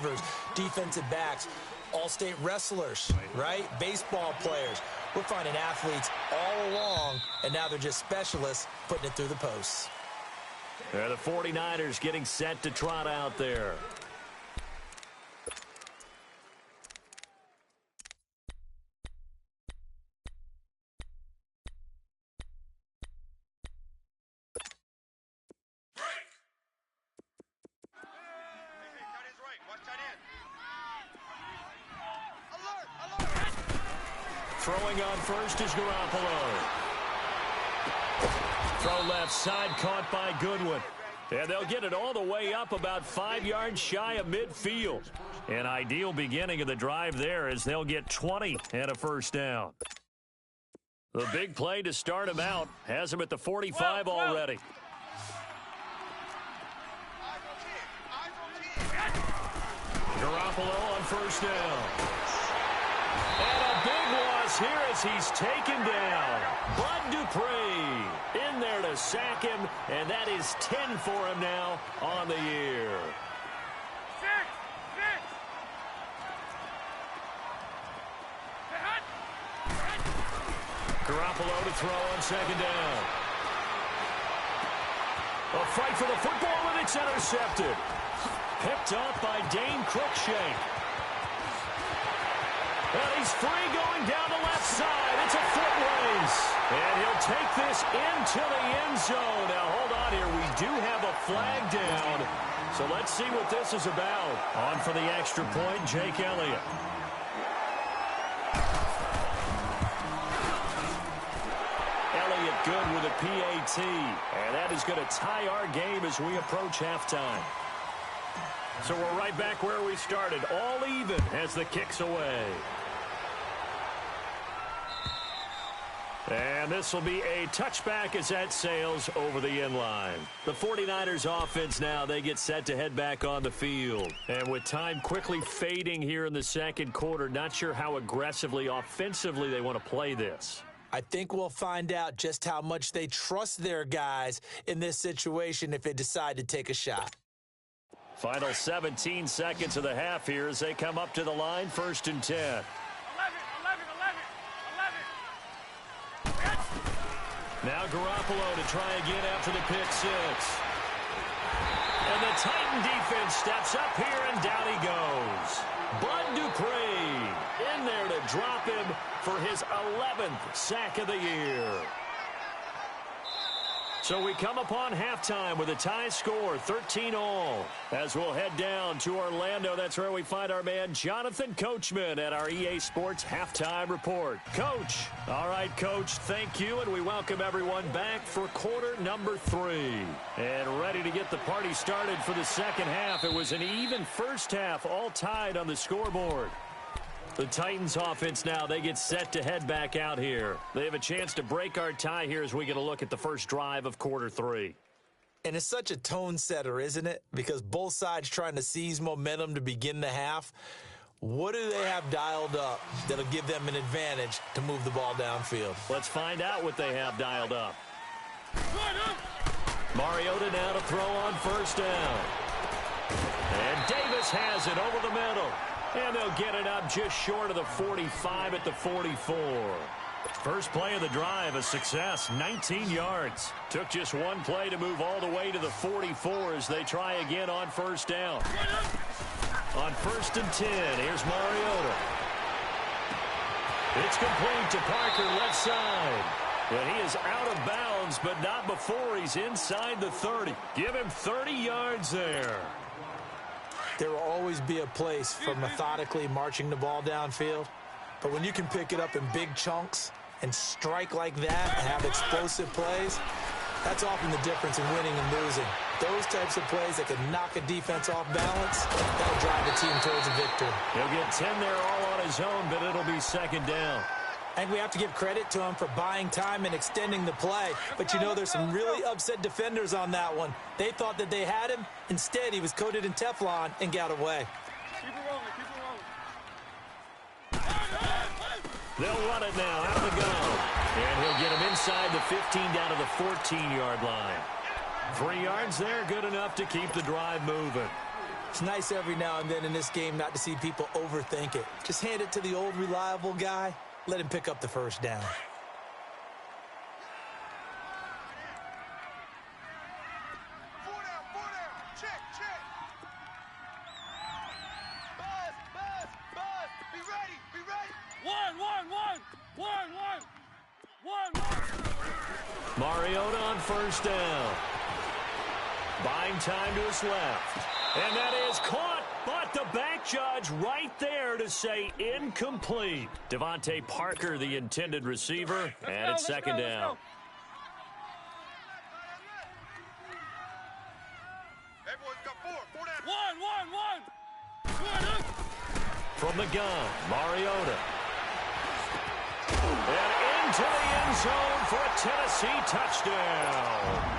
receivers, defensive backs, all-state wrestlers, right? Baseball players. We're finding athletes all along, and now they're just specialists putting it through the posts. The 49ers getting set to trot out there. Throwing on first is Garoppolo. Throw left side, caught by Goodwin. And they'll get it all the way up about 5 yards shy of midfield. An ideal beginning of the drive there as they'll get 20 and a first down. The big play to start him out has him at the 45 already. Garoppolo on first down. And a big loss here as he's taken down. Bud Dupree in there to sack him, and that is 10 for him now on the year. Garoppolo to throw on second down. A fight for the football, and it's intercepted. Picked off by Dane Cruikshank. And he's free going down the left side. It's a foot race. And he'll take this into the end zone. Now, hold on here. We do have a flag down. So let's see what this is about. On for the extra point, Jake Elliott. Elliott good with a PAT. And that is going to tie our game as we approach halftime. So we're right back where we started. All even as the kick's away. And this will be a touchback as that sails over the end line. The 49ers offense now, they get set to head back on the field. And with time quickly fading here in the second quarter, not sure how aggressively, offensively they want to play this. I think we'll find out just how much they trust their guys in this situation if they decide to take a shot. Final 17 seconds of the half here as they come up to the line, 1st and 10. Now Garoppolo to try again after the pick six. And the Titan defense steps up here, and down he goes. Bud Dupree in there to drop him for his 11th sack of the year. So we come upon halftime with a tie score, 13-all. As we'll head down to Orlando, that's where we find our man Jonathan Coachman at our EA Sports Halftime Report. Coach. All right, Coach, thank you, and we welcome everyone back for quarter number 3. And ready to get the party started for the second half. It was an even first half, all tied on the scoreboard. The Titans offense now, they get set to head back out here. They have a chance to break our tie here as we get a look at the first drive of quarter 3. And it's such a tone setter, isn't it? Because both sides trying to seize momentum to begin the half. What do they have dialed up that'll give them an advantage to move the ball downfield? Let's find out what they have dialed up. Mariota now to throw on first down. And Davis has it over the middle. And they'll get it up just short of the 45 at the 44. First play of the drive, a success, 19 yards. Took just one play to move all the way to the 44 as they try again on first down. On 1st and 10, here's Mariota. It's complete to Parker left side. And he is out of bounds, but not before he's inside the 30. Give him 30 yards there. There will always be a place for methodically marching the ball downfield. But when you can pick it up in big chunks and strike like that and have explosive plays, that's often the difference in winning and losing. Those types of plays that can knock a defense off balance, that'll drive the team towards a victory. He'll get 10 there all on his own, but it'll be second down. I think we have to give credit to him for buying time and extending the play. But, you know, there's some really upset defenders on that one. They thought that they had him. Instead, he was coated in Teflon and got away. Keep it rolling, keep it rolling. They'll run it now out of the gun. And he'll get him inside the 15 down to the 14-yard line. 3 yards there, good enough to keep the drive moving. It's nice every now and then in this game not to see people overthink it. Just hand it to the old reliable guy. Let him pick up the first down. Mariota on first down. Buying time to his left. And that is caught, but the back judge right there to say incomplete. Devontae Parker, the intended receiver, and it's second down. Everyone's got four down. One. From the gun, Mariota. And into the end zone for a Tennessee touchdown.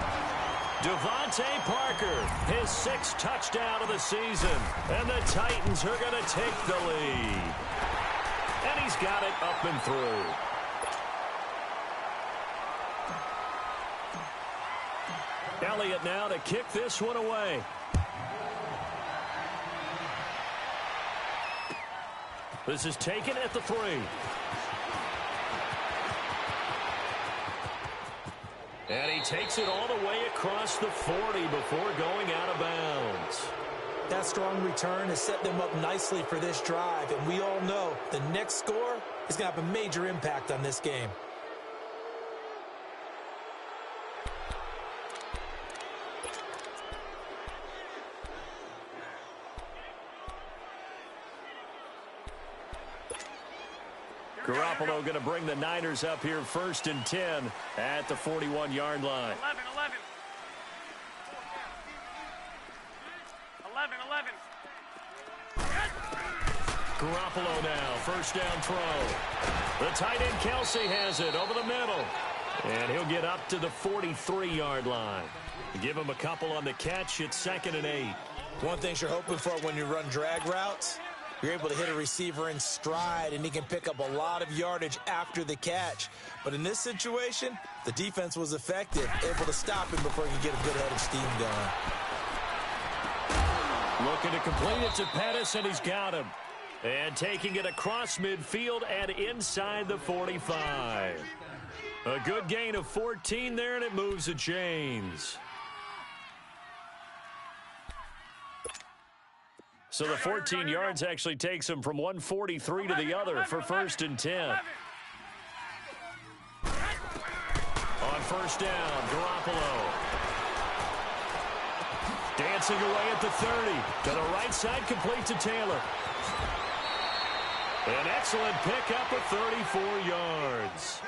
Devontae Parker, his 6th touchdown of the season. And the Titans are going to take the lead. And he's got it up and through. Elliott now to kick this one away. This is taken at the 3. And he takes it all the way across the 40 before going out of bounds. That strong return has set them up nicely for this drive, and we all know the next score is going to have a major impact on this game. Garoppolo going to bring the Niners up here 1st and 10 at the 41-yard line. 11. Garoppolo now, first down throw. The tight end Kelsey has it over the middle. And he'll get up to the 43-yard line. Give him a couple on the catch. It's 2nd and 8. One thing you're hoping for when you run drag routes, you're able to hit a receiver in stride, and he can pick up a lot of yardage after the catch. But in this situation, the defense was effective, able to stop him before he could get a good head of steam going. Looking to complete it to Pettis, and he's got him. And taking it across midfield and inside the 45. A good gain of 14 there, and it moves the chains. So the 14 yards actually takes him from 143 to the other for 1st and 10. On first down, Garoppolo. Dancing away at the 30. To the right side, complete to Taylor. An excellent pickup of 34 yards.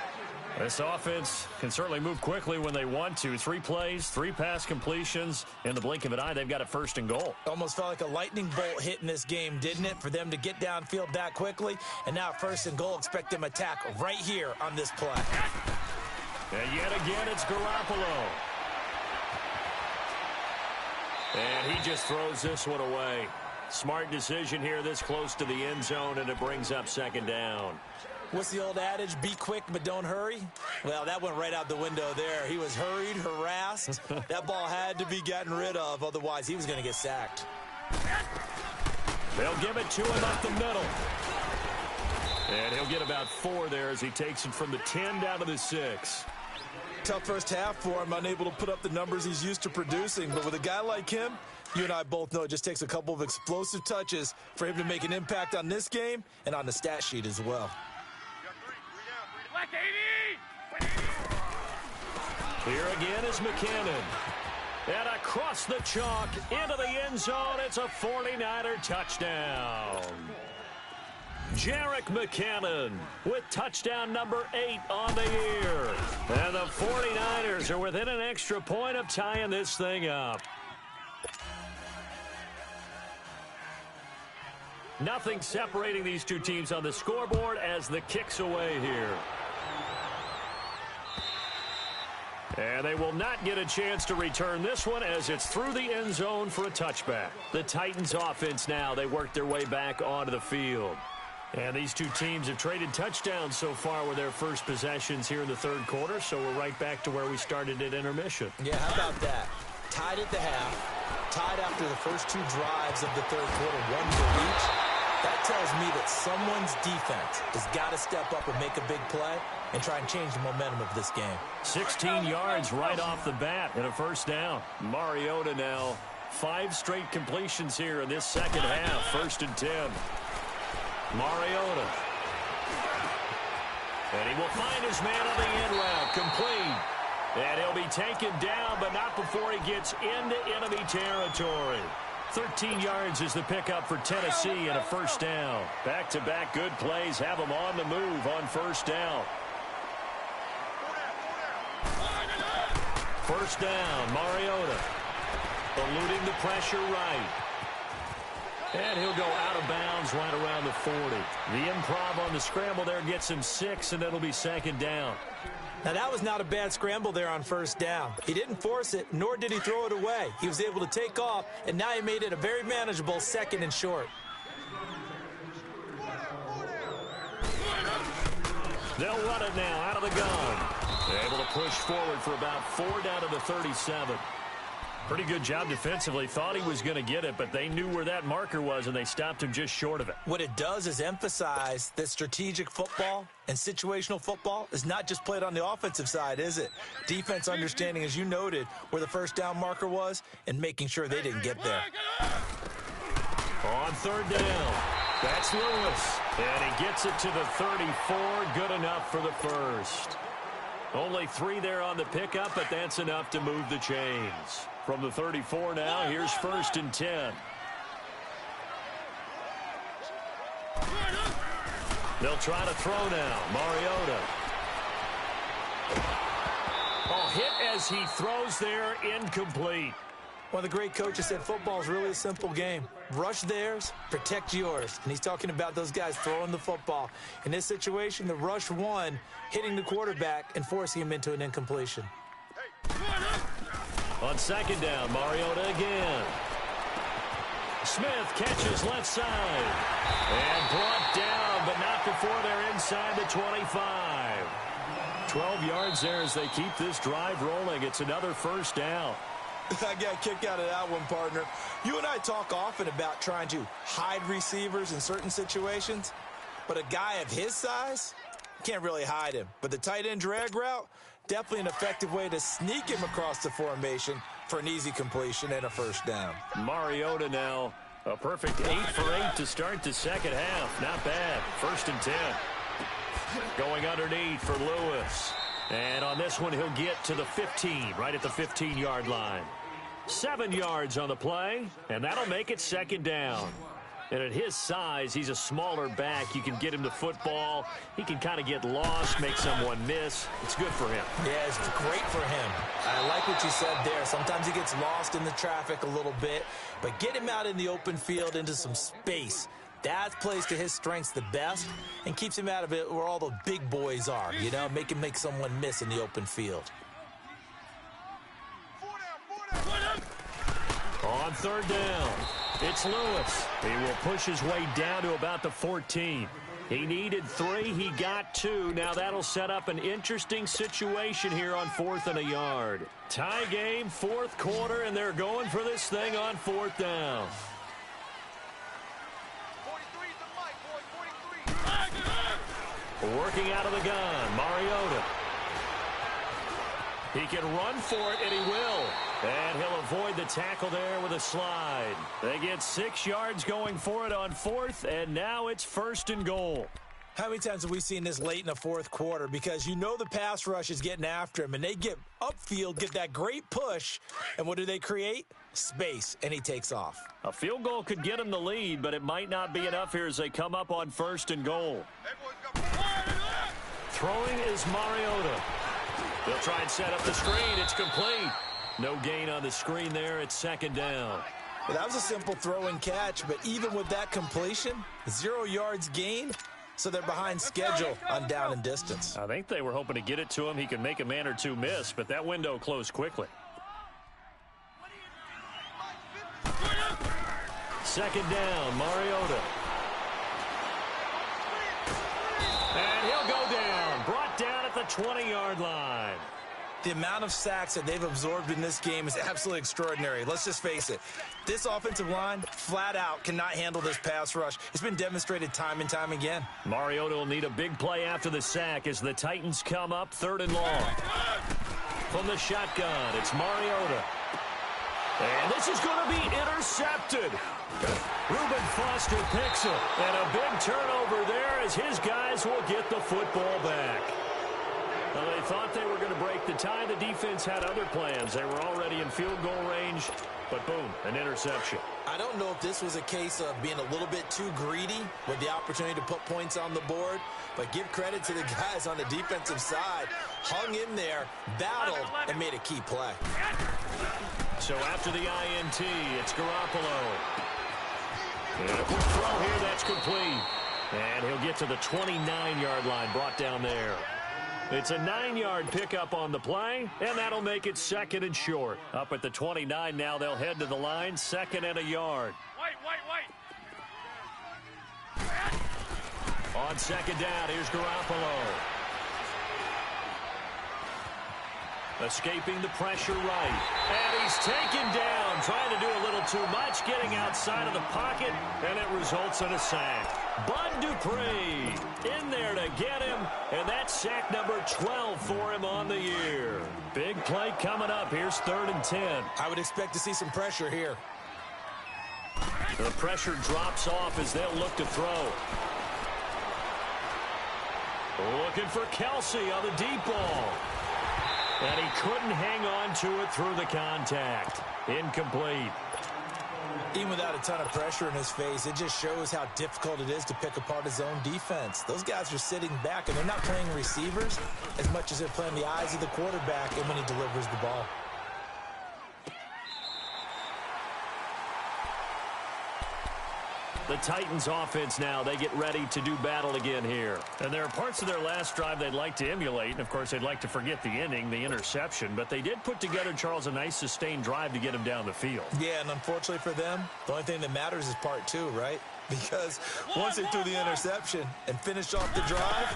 This offense can certainly move quickly when they want to. 3 plays, 3 pass completions. In the blink of an eye, they've got a 1st and goal. Almost felt like a lightning bolt hit in this game, didn't it? For them to get downfield that quickly. And now 1st and goal, expect them to attack right here on this play. And yet again, it's Garoppolo. And he just throws this one away. Smart decision here this close to the end zone, and it brings up 2nd down. What's the old adage? Be quick, but don't hurry. Well, that went right out the window there. He was hurried, harassed. That ball had to be gotten rid of. Otherwise, he was going to get sacked. They'll give it to him up the middle. And he'll get about 4 there as he takes it from the 10 down to the 6. Tough first half for him, unable to put up the numbers he's used to producing. But with a guy like him, you and I both know it just takes a couple of explosive touches for him to make an impact on this game and on the stat sheet as well. Here again is McKinnon. And across the chalk into the end zone, it's a 49er touchdown. Jerick McKinnon with touchdown number 8 on the year. And the 49ers are within an extra point of tying this thing up. Nothing separating these two teams on the scoreboard as the kick's away here. And they will not get a chance to return this one as it's through the end zone for a touchback. The Titans offense now, they work their way back onto the field. And these two teams have traded touchdowns so far with their first possessions here in the third quarter, so we're right back to where we started at intermission. Yeah, how about that? Tied at the half, tied after the first two drives of the third quarter, one for each. That tells me that someone's defense has got to step up and make a big play and try and change the momentum of this game. 16 yards right off the bat and a first down. Mariota now 5 straight completions here in this second half. 1st and 10. Mariota. And he will find his man on the end route. Complete. And he'll be taken down, but not before he gets into enemy territory. 13 yards is the pickup for Tennessee and a first down. Back-to-back good plays have them on the move on first down. First down, Mariota. Eluding the pressure right. And he'll go out of bounds right around the 40. The improv on the scramble there gets him 6, and it'll be second down. Now, that was not a bad scramble there on first down. He didn't force it, nor did he throw it away. He was able to take off, and now he made it a very manageable 2nd and short. They'll run it now out of the gun. They're able to push forward for about 4 down to the 37. Pretty good job defensively. Thought he was going to get it, but they knew where that marker was, and they stopped him just short of it. What it does is emphasize that strategic football and situational football is not just played on the offensive side, is it? Defense understanding, as you noted, where the first down marker was and making sure they didn't get there. On third down, that's Lewis. And he gets it to the 34. Good enough for the first. Only 3 there on the pickup, but that's enough to move the chains. From the 34 now, here's 1st and 10. They'll try to throw now. Mariota. Oh, hit as he throws there, incomplete. One of the great coaches said football is really a simple game. Rush theirs, protect yours. And he's talking about those guys throwing the football. In this situation, the rush one, hitting the quarterback and forcing him into an incompletion. On second down, Mariota again. Smith catches left side. And brought down, but not before they're inside the 25. 12 yards there as they keep this drive rolling. It's another first down. I got a kick out of that one, partner. You and I talk often about trying to hide receivers in certain situations, but a guy of his size, can't really hide him. But the tight end drag route, definitely an effective way to sneak him across the formation for an easy completion and a first down. Mariota now, a perfect 8 for 8 to start the second half. Not bad. 1st and 10. Going underneath for Lewis. And on this one, he'll get to the 15, right at the 15-yard line. 7 yards on the play, and that'll make it second down. And at his size, he's a smaller back. You can get him to football. He can kind of get lost, make someone miss. It's good for him. Yeah, it's great for him. I like what you said there. Sometimes he gets lost in the traffic a little bit, but get him out in the open field into some space. That plays to his strengths the best and keeps him out of it where all the big boys are, you know, make him make someone miss in the open field. On third down, it's Lewis. He will push his way down to about the 14. He needed 3. He got 2. Now that'll set up an interesting situation here on 4th and a yard. Tie game, 4th quarter, and they're going for this thing on 4th down. Working out of the gun, Mariota. He can run for it, and he will. And he'll avoid the tackle there with a slide. They get 6 yards going for it on 4th, and now it's 1st and goal. How many times have we seen this late in the 4th quarter? Because you know the pass rush is getting after him, and they get upfield, get that great push, and what do they create? Space, and he takes off. A field goal could get him the lead, but it might not be enough here as they come up on 1st and goal. Throwing is Mariota. They'll try and set up the screen. It's complete. No gain on the screen there. It's 2nd down. Well, that was a simple throw and catch, but even with that completion, 0 yards gained, so they're behind schedule on down and distance. I think they were hoping to get it to him. He could make a man or two miss, but that window closed quickly. 2nd down, Mariota. And he'll go down. Brought down at the 20-yard line. The amount of sacks that they've absorbed in this game is absolutely extraordinary. Let's just face it. This offensive line, flat out, cannot handle this pass rush. It's been demonstrated time and time again. Mariota will need a big play after the sack as the Titans come up 3rd and long. From the shotgun, it's Mariota. And this is going to be intercepted. Reuben Foster picks it. And a big turnover there as his guys will get the football back. Well, they thought they were going to break the tie. The defense had other plans. They were already in field goal range, but boom, an interception. I don't know if this was a case of being a little bit too greedy with the opportunity to put points on the board, but give credit to the guys on the defensive side. Hung in there, battled, and made a key play. So after the INT, it's Garoppolo. And a quick throw here, that's complete. And he'll get to the 29-yard line, brought down there. It's a 9-yard pickup on the play, and that'll make it 2nd and short. Up at the 29 now, they'll head to the line, 2nd and a yard. On 2nd down, here's Garoppolo. Escaping the pressure right. And he's taken down, trying to do a little too much, getting outside of the pocket, and it results in a sack. Bud Dupree in there to get him, and that's sack number 12 for him on the year. Big play coming up. Here's 3rd and 10. I would expect to see some pressure here. The pressure drops off as they'll look to throw. Looking for Kelsey on the deep ball. And he couldn't hang on to it through the contact. Incomplete. Even without a ton of pressure in his face, it just shows how difficult it is to pick apart his own defense. Those guys are sitting back, and they're not playing receivers as much as they're playing the eyes of the quarterback and when he delivers the ball. The Titans offense now, they get ready to do battle again here. And there are parts of their last drive they'd like to emulate. And, of course, they'd like to forget the ending, the interception. But they did put together, Charles, a nice sustained drive to get him down the field. Yeah, and unfortunately for them, the only thing that matters is part 2, right? Because once they threw the interception and finished off the drive,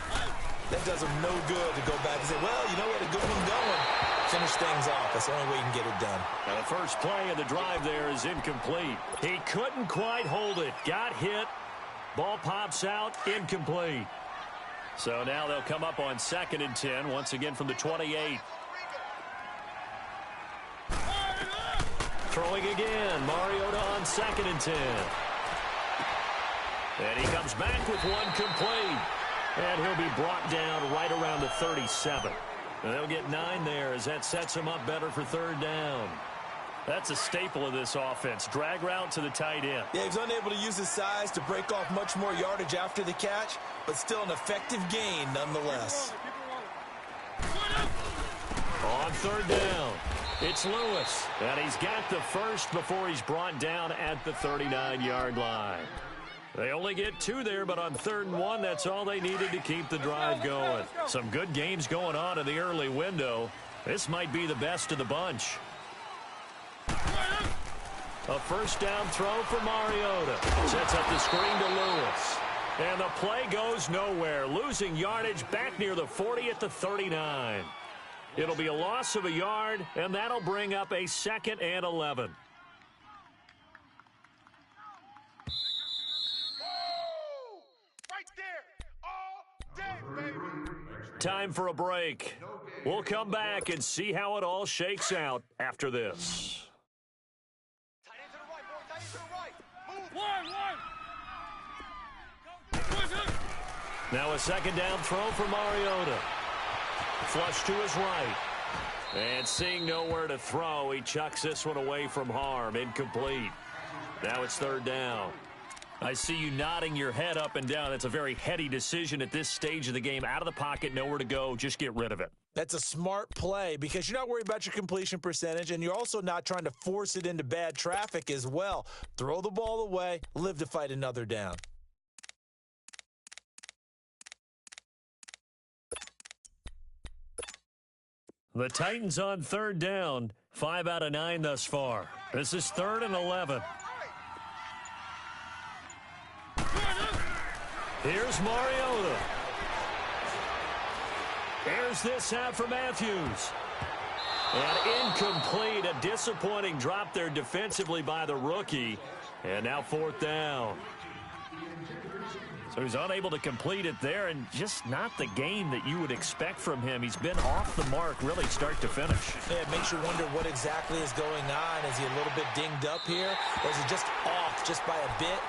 that does them no good to go back and say, well, you know what, a good one going. Finish things off. That's the only way you can get it done. Now, the first play of the drive there is incomplete. He couldn't quite hold it. Got hit. Ball pops out. Incomplete. So now they'll come up on 2nd and 10, once again from the 28. Throwing again. Mariota on 2nd and 10. And he comes back with one complete. And he'll be brought down right around the 37. And they'll get 9 there as that sets him up better for 3rd down. That's a staple of this offense. Drag route to the tight end. Yeah, he's unable to use his size to break off much more yardage after the catch, but still an effective gain nonetheless. On 3rd down, it's Lewis. And he's got the first before he's brought down at the 39-yard line. They only get 2 there, but on 3rd and 1, that's all they needed to keep the drive going. Some good games going on in the early window. This might be the best of the bunch. A first down throw for Mariota. Sets up the screen to Lewis. And the play goes nowhere. Losing yardage back near the 40 at the 39. It'll be a loss of a yard, and that'll bring up a 2nd and 11. Time for a break. We'll come back and see how it all shakes out after this. Now a 2nd down throw for Mariota. Flush to his right. And seeing nowhere to throw, he chucks this one away from harm. Incomplete. Now it's 3rd down. I see you nodding your head up and down. It's a very heady decision at this stage of the game. Out of the pocket, nowhere to go. Just get rid of it. That's a smart play because you're not worried about your completion percentage, and you're also not trying to force it into bad traffic as well. Throw the ball away, live to fight another down. The Titans on 3rd down. 5 out of 9 thus far. This is 3rd and 11. Here's Mariota. Here's this out for Matthews. And incomplete. A disappointing drop there defensively by the rookie. And now 4th down. So he's unable to complete it there, and just not the game that you would expect from him. He's been off the mark really start to finish. Yeah, it makes you wonder what exactly is going on. Is he a little bit dinged up here, or is he just off just by a bit?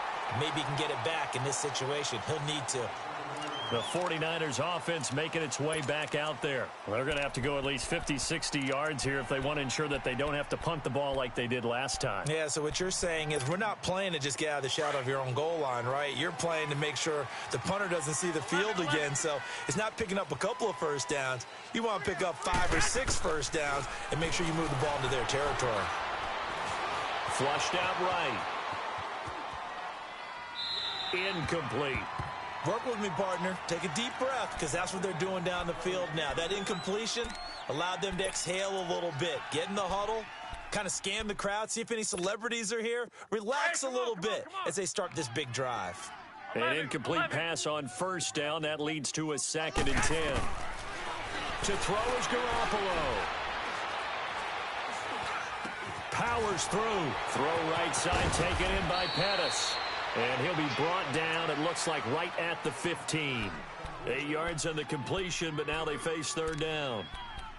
Maybe he can get it back in this situation. He'll need to. The 49ers offense making its way back out there. Well, they're going to have to go at least 50, 60 yards here if they want to ensure that they don't have to punt the ball like they did last time. Yeah, so what you're saying is we're not playing to just get out of the shadow of your own goal line, right? You're playing to make sure the punter doesn't see the field again. So it's not picking up a couple of first downs. You want to pick up 5 or 6 first downs and make sure you move the ball into their territory. Flushed out right. Incomplete. Work with me, partner. Take a deep breath, because that's what they're doing down the field now. That incompletion allowed them to exhale a little bit. Get in the huddle, kind of scan the crowd, see if any celebrities are here. Relax a little bit as they start this big drive. An incomplete pass on 1st down. That leads to a 2nd and 10. To throw is Garoppolo. Powers through. Throw right side taken in by Pettis. And he'll be brought down, it looks like, right at the 15. 8 yards on the completion, but now they face 3rd down.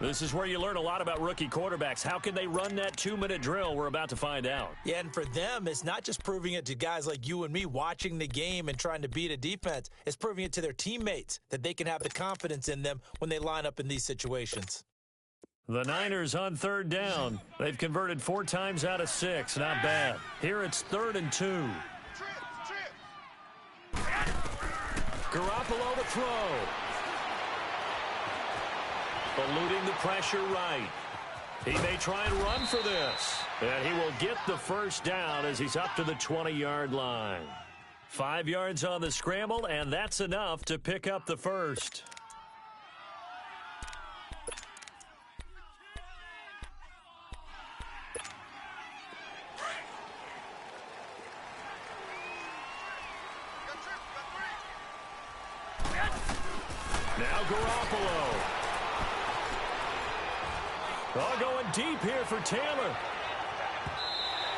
This is where you learn a lot about rookie quarterbacks. How can they run that 2-minute drill? We're about to find out. Yeah, and for them, it's not just proving it to guys like you and me watching the game and trying to beat a defense. It's proving it to their teammates that they can have the confidence in them when they line up in these situations. The Niners on 3rd down. They've converted 4 times out of 6. Not bad. Here it's 3rd and 2. Garoppolo to throw. Eluding the pressure right. He may try and run for this. And he will get the 1st down as he's up to the 20-yard line. 5 yards on the scramble, and that's enough to pick up the 1st. Now Garoppolo. Oh, going deep here for Taylor.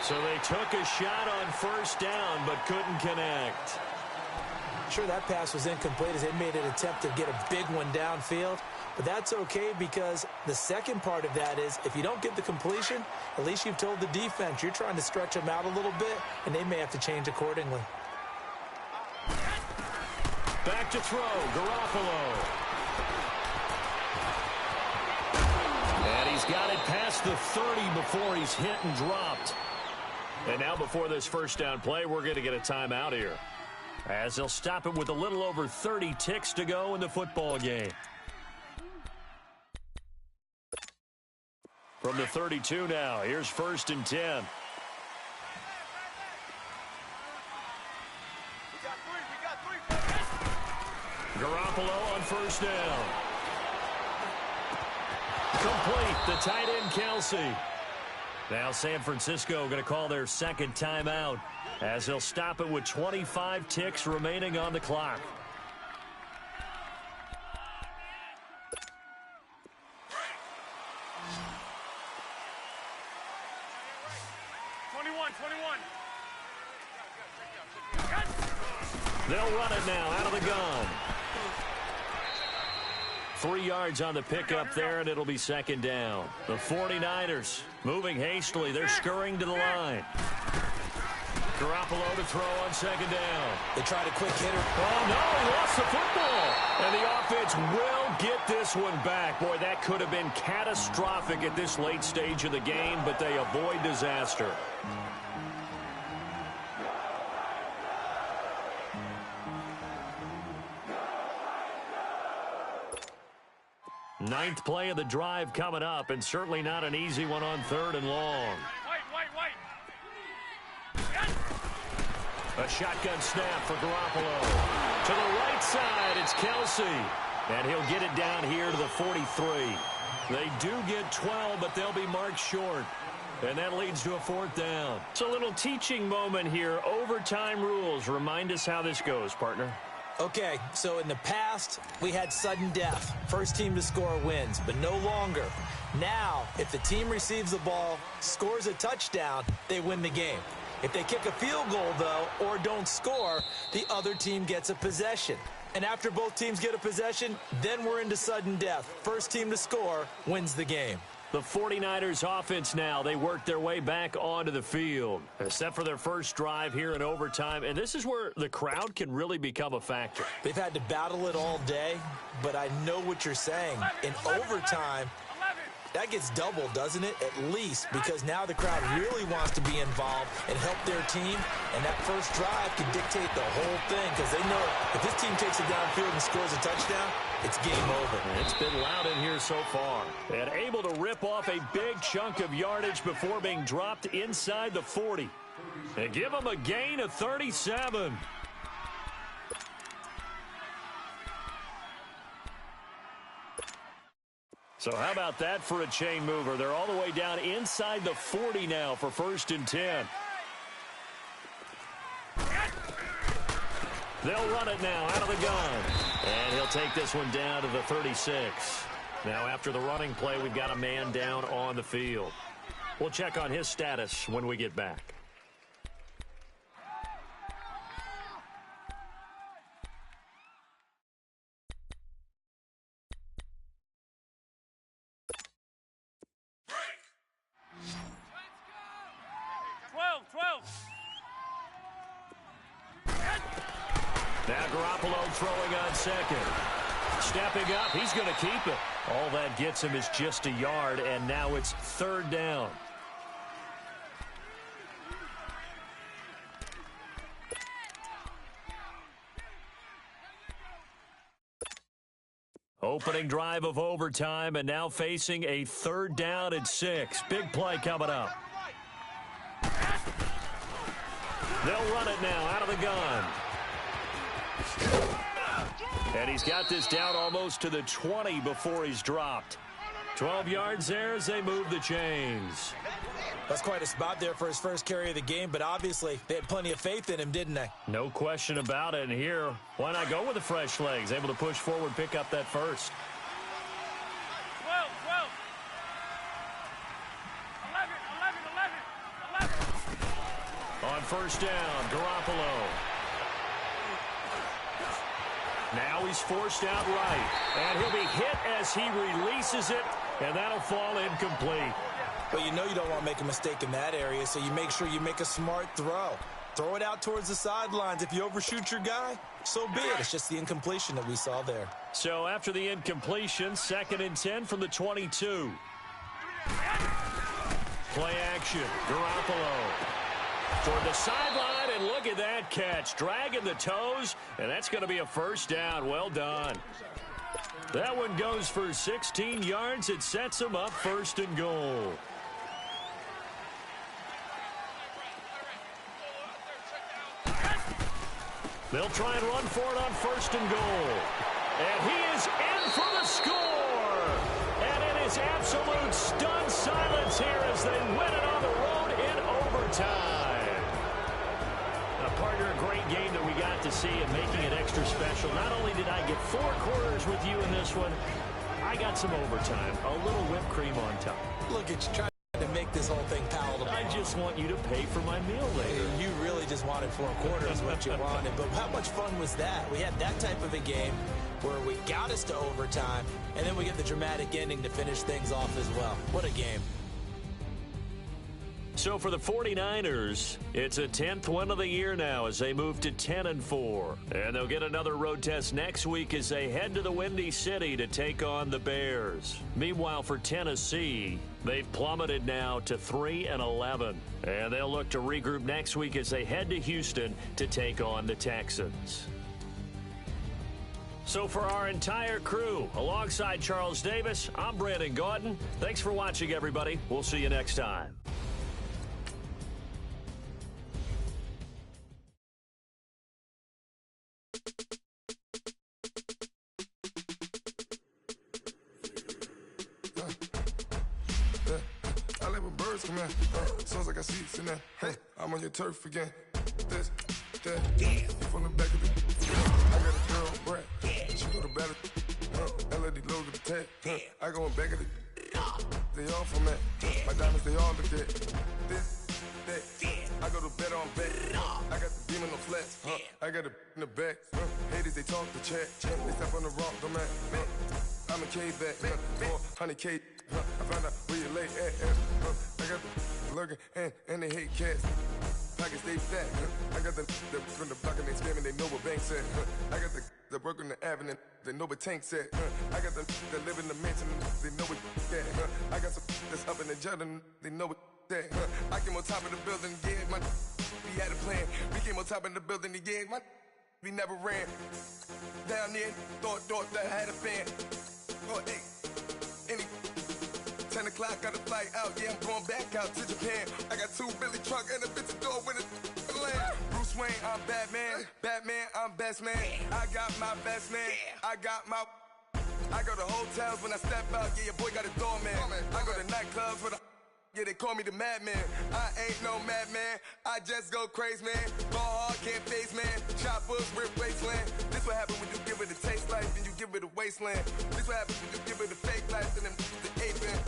So they took a shot on 1st down, but couldn't connect. Sure, that pass was incomplete as they made an attempt to get a big one downfield. But that's okay, because the second part of that is if you don't get the completion, at least you've told the defense you're trying to stretch them out a little bit, and they may have to change accordingly. Back to throw, Garoppolo. And he's got it past the 30 before he's hit and dropped. And now before this 1st down play, we're going to get a timeout here, as they'll stop it with a little over 30 ticks to go in the football game. From the 32 now, here's 1st and 10. Garoppolo on 1st down. Complete, the tight end Kelsey. Now San Francisco going to call their 2nd timeout, as they'll stop it with 25 ticks remaining on the clock. They'll run it now out of the gun. 3 yards on the pickup there, and it'll be 2nd down. The 49ers moving hastily. They're scurrying to the line. Garoppolo to throw on 2nd down. They tried a quick hitter. Oh, no, he lost the football. And the offense will get this one back. Boy, that could have been catastrophic at this late stage of the game, but they avoid disaster. Ninth play of the drive coming up, and certainly not an easy one on 3rd and long. A shotgun snap for Garoppolo. To the right side, it's Kelsey. And he'll get it down here to the 43. They do get 12, but they'll be marked short. And that leads to a 4th down. It's a little teaching moment here. Overtime rules. Remind us how this goes, partner. Okay, so in the past, we had sudden death. First team to score wins, but no longer. Now, if the team receives the ball, scores a touchdown, they win the game. If they kick a field goal, though, or don't score, the other team gets a possession. And after both teams get a possession, then we're into sudden death. First team to score wins the game. The 49ers offense now, they work their way back onto the field, except for their first drive here in overtime. And this is where the crowd can really become a factor. They've had to battle it all day, but I know what you're saying. In overtime, that gets doubled, doesn't it? At least, because now the crowd really wants to be involved and help their team. And that first drive can dictate the whole thing because they know if this team takes it downfield and scores a touchdown, it's game over. It's been loud in here so far. And able to rip off a big chunk of yardage before being dropped inside the 40. And give them a gain of 37. So how about that for a chain mover? They're all the way down inside the 40 now for 1st and 10. They'll run it now out of the gun. And he'll take this one down to the 36. Now after the running play, we've got a man down on the field. We'll check on his status when we get back. Now Garoppolo throwing on second. Stepping up, he's going to keep it. All that gets him is just a yard, and now it's 3rd down. Opening drive of overtime, and now facing a 3rd down and 6. Big play coming up. They'll run it now out of the gun. And he's got this down almost to the 20 before he's dropped. 12 yards there as they move the chains. That's quite a spot there for his first carry of the game, but obviously they had plenty of faith in him, didn't they? No question about it. And here, why not go with the fresh legs? Able to push forward, pick up that first. 12, 11. On 1st down, Garoppolo. Now he's forced out right. And he'll be hit as he releases it, and that'll fall incomplete. But you know you don't want to make a mistake in that area, so you make sure you make a smart throw. Throw it out towards the sidelines. If you overshoot your guy, so be it. It's just the incompletion that we saw there. So after the incompletion, 2nd and 10 from the 22. Play action. Garoppolo toward the sideline, and look at that catch. Dragging the toes, and that's going to be a 1st down. Well done. That one goes for 16 yards. It sets him up 1st and goal. They'll try and run for it on 1st and goal. And he is in for the score. And it is absolute stunned silence here as they win it on the road in overtime. Partner, a great game that we got to see and making it extra special. Not only did I get 4 quarters with you in this one, I got some overtime. A little whipped cream on top. Look at you trying to make this whole thing palatable. I just want you to pay for my meal later. You really just wanted 4 quarters what you wanted. But how much fun was that? We had that type of a game where we got us to overtime, and then we get the dramatic ending to finish things off as well. What a game. So for the 49ers, it's a 10th win of the year now as they move to 10-4. And they'll get another road test next week as they head to the Windy City to take on the Bears. Meanwhile, for Tennessee, they've plummeted now to 3-11. And they'll look to regroup next week as they head to Houston to take on the Texans. So for our entire crew, alongside Charles Davis, I'm Brandon Gaudin. Thanks for watching, everybody. We'll see you next time. I let my birds come in. Sounds like I see it in there. Hey, I'm on your turf again. This, that, from the back of it. I got it. going back at it. They all from that. My diamonds, they all look at this, that. I go to bed on bet. I got the beam in the flats. I got it in the back. Haters, they talk the chat. They step on the rock, the man. I'm a K-back. 400K. I found out where you lay at. I got the lurking and they hate cats. Pockets stay fat. I got the from the block and they scamming, they know what banks at. I got the work on the avenue, they know what tanks at. I got the live in the mansion, they know what that. I got some that's up in the jungle, they know what that. I came on top of the building, yeah, my we had a plan. We came on top of the building, yeah, my we never ran. Down there, thought that I had a fan. Oh, hey, any 10 o'clock, got a flight out, yeah, I'm going back out to Japan. I got 2 Billy truck and a bitch door with a land. Bruce Wayne, I'm Batman. Batman, I'm best man. I got my best man. I got my... I go to hotels when I step out, yeah, your boy got a doorman. I go to nightclubs with a... Yeah, they call me the madman. I ain't no madman. I just go crazy, man. Ball hard, can't face, man. Choppers, rip wasteland. This what happen when you give it a taste life and you give it a wasteland. This what happen when you give it a fake life and then the ape man.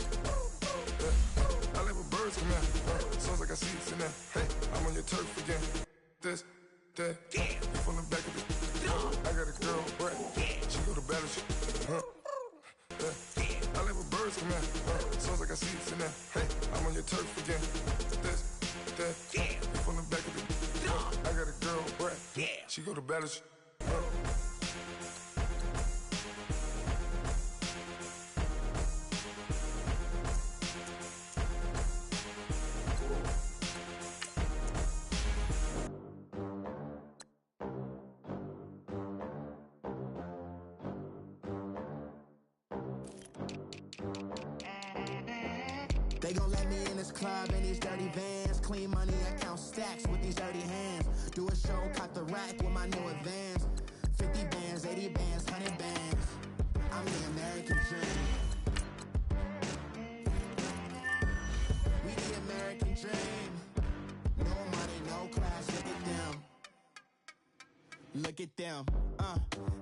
I live with birds come out. Sounds like I see it in that. Hey, I'm on your turf again. This, that. You from the back of it. I got a girl, Brett. She go to battle shit. I live with birds come out. Sounds like I see it in that. Hey, I'm on your turf again. This, that. You from the back of it. I got a girl, Brett. She go to battle shit. They gon' let me in this club in these dirty vans. Clean money, I count stacks with these dirty hands. Do a show, cut the rack with my new advance. 50 bands, 80 bands, 100 bands. I'm the American dream. We the American dream. No money, no class, look at them. Look at them,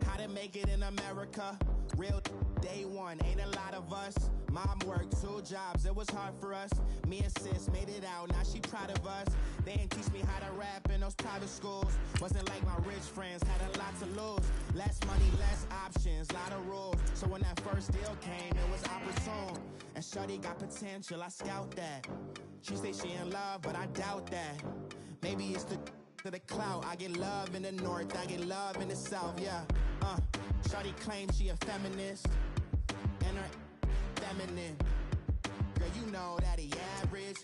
how to make it in America. Real day one, ain't a lot of us. Mom worked 2 jobs, it was hard for us. Me and sis made it out, now she proud of us. They ain't teach me how to rap in those private schools. Wasn't like my rich friends, had a lot to lose. Less money, less options, lot of rules. So when that first deal came, it was opportune. And shorty got potential, I scout that. She say she in love, but I doubt that. Maybe it's to the clout. I get love in the north, I get love in the south, yeah. Shorty claims she a feminist, and her feminine. Girl, you know that he average.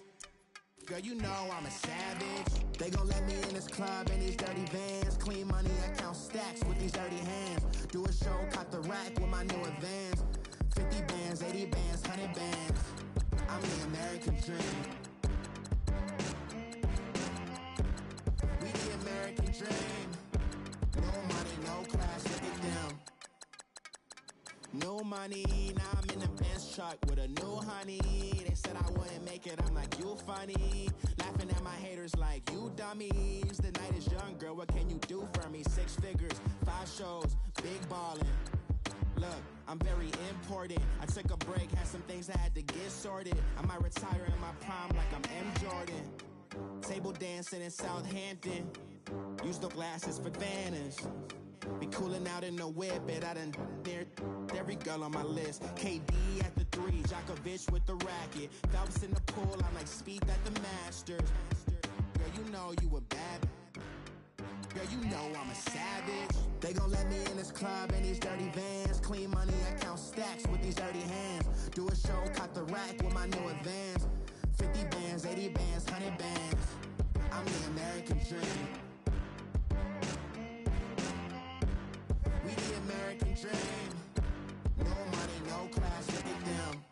Girl, you know I'm a savage. They gon' let me in this club in these dirty vans. Clean money, I count stacks with these dirty hands. Do a show, cut the rack with my new advance. 50 bands, 80 bands, 100 bands. I'm the American dream. We the American dream. No money, no class, look at them. No money, now I'm in the Benz truck with a new honey. They said I wouldn't make it, I'm like, you funny. Laughing at my haters like, you dummies. The night is young, girl, what can you do for me? 6 figures, 5 shows, big ballin'. Look, I'm very important. I took a break, had some things I had to get sorted. I might retire in my prime like I'm M. Jordan. Table dancing in Southampton. Use the glasses for Vannas. Be coolin' out in the whip, but I done there every girl on my list. KD at the 3, Djokovic with the racket. Phelps in the pool, I'm like Speed at the Masters. Girl, you know you a bad. Girl, you know I'm a savage. They gon' let me in this club in these dirty vans. Clean money, I count stacks with these dirty hands. Do a show, cut the rack with my new advance. 50 bands, 80 bands, 100 bands. I'm the American dream. We the American dream. No money, no class, look at them.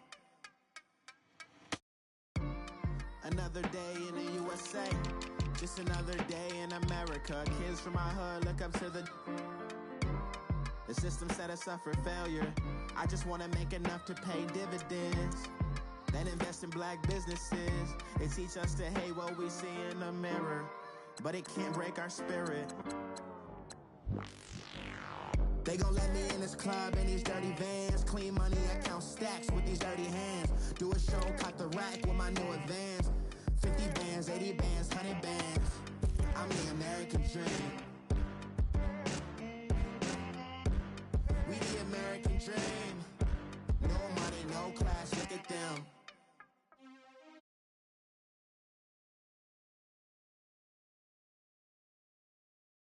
Another day in the USA. Just another day in America. Kids from my hood look up to the system set us up for failure. I just want to make enough to pay dividends. Then invest in black businesses. They teach us to hate what we see in the mirror, but it can't break our spirit. They gon' let me in this club in these dirty vans. Clean money, I count stacks with these dirty hands. Do a show, caught the rack with my new advance. 50 bands, 80 bands, 100 bands. I'm the American dream. We the American dream. No money, no class.